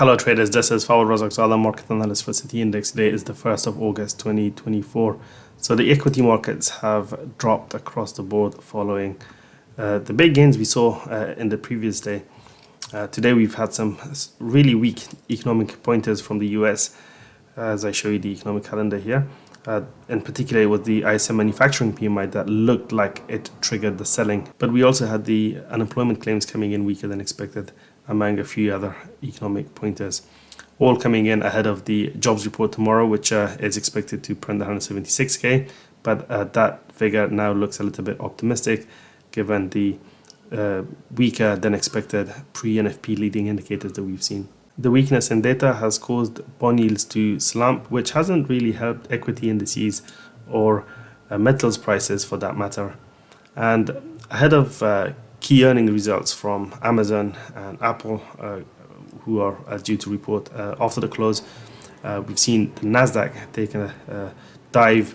Hello traders, this is Fawad Razak, market analyst for City Index. Today is the 1st of August 2024. So the equity markets have dropped across the board following the big gains we saw in the previous day. Today we've had some really weak economic pointers from the US, as I show you the economic calendar here. In particular, it was the ISM manufacturing PMI that looked like it triggered the selling. But we also had the unemployment claims coming in weaker than expected, among a few other economic pointers, all coming in ahead of the jobs report tomorrow, which is expected to print 176k. But that figure now looks a little bit optimistic, given the weaker than expected pre-NFP leading indicators that we've seen. The weakness in data has caused bond yields to slump, which hasn't really helped equity indices or metals prices for that matter. And ahead of key earning results from Amazon and Apple, who are due to report after the close, we've seen the Nasdaq taking a dive,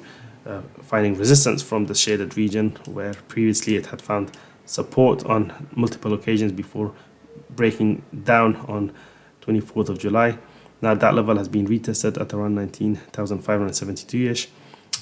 finding resistance from the shaded region where previously it had found support on multiple occasions before breaking down on 24th of July. Now that level has been retested at around 19,572-ish.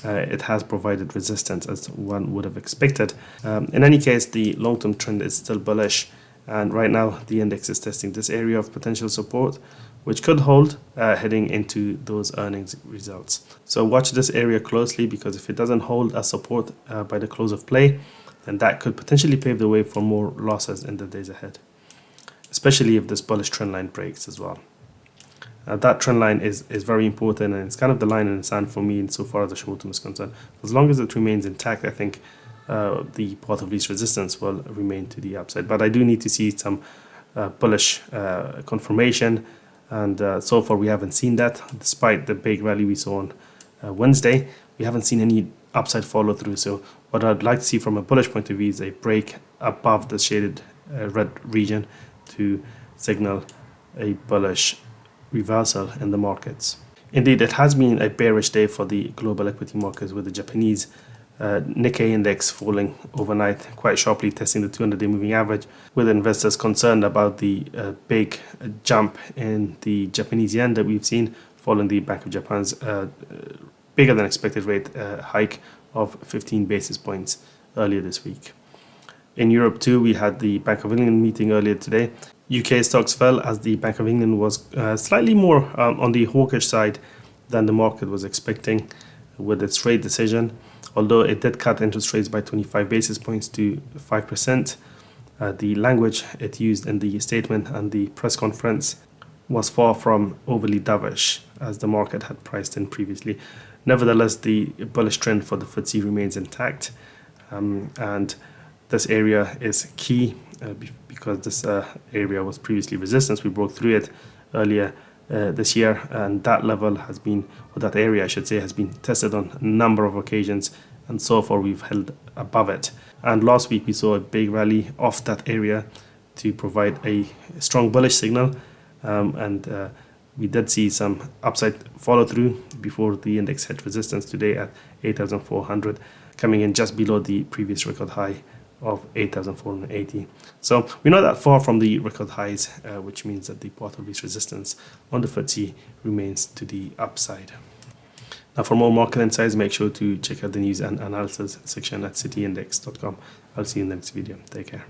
It has provided resistance as one would have expected. In any case, the long-term trend is still bullish, and right now the index is testing this area of potential support, which could hold heading into those earnings results. So watch this area closely, because if it doesn't hold as support by the close of play, then that could potentially pave the way for more losses in the days ahead, especially if this bullish trend line breaks as well. That trend line is very important, and it's kind of the line in the sand for me insofar as the short term is concerned. As long as it remains intact, I think the path of least resistance will remain to the upside. But I do need to see some bullish confirmation, and so far we haven't seen that. Despite the big rally we saw on Wednesday, we haven't seen any upside follow through. So what I'd like to see from a bullish point of view is a break above the shaded red region to signal a bullish reversal in the markets. Indeed, it has been a bearish day for the global equity markets, with the Japanese Nikkei index falling overnight quite sharply, testing the 200-day moving average, with investors concerned about the big jump in the Japanese yen that we've seen following the Bank of Japan's bigger than expected rate hike of 15 basis points earlier this week. In Europe too, we had the Bank of England meeting earlier today. UK stocks fell as the Bank of England was slightly more on the hawkish side than the market was expecting with its rate decision. Although it did cut interest rates by 25 basis points to 5%, the language it used in the statement and the press conference was far from overly dovish, as the market had priced in previously. Nevertheless, the bullish trend for the FTSE remains intact, and this area is key because this area was previously resistance. We broke through it earlier this year, and that level has been, or that area I should say, has been tested on a number of occasions, and so far we've held above it. And last week we saw a big rally off that area to provide a strong bullish signal, and we did see some upside follow through before the index hit resistance today at 8,400, coming in just below the previous record high of 8,480. So we're not that far from the record highs, which means that the path of least resistance on the FTSE remains to the upside. Now, for more market insights, make sure to check out the news and analysis section at cityindex.com. I'll see you in the next video. Take care.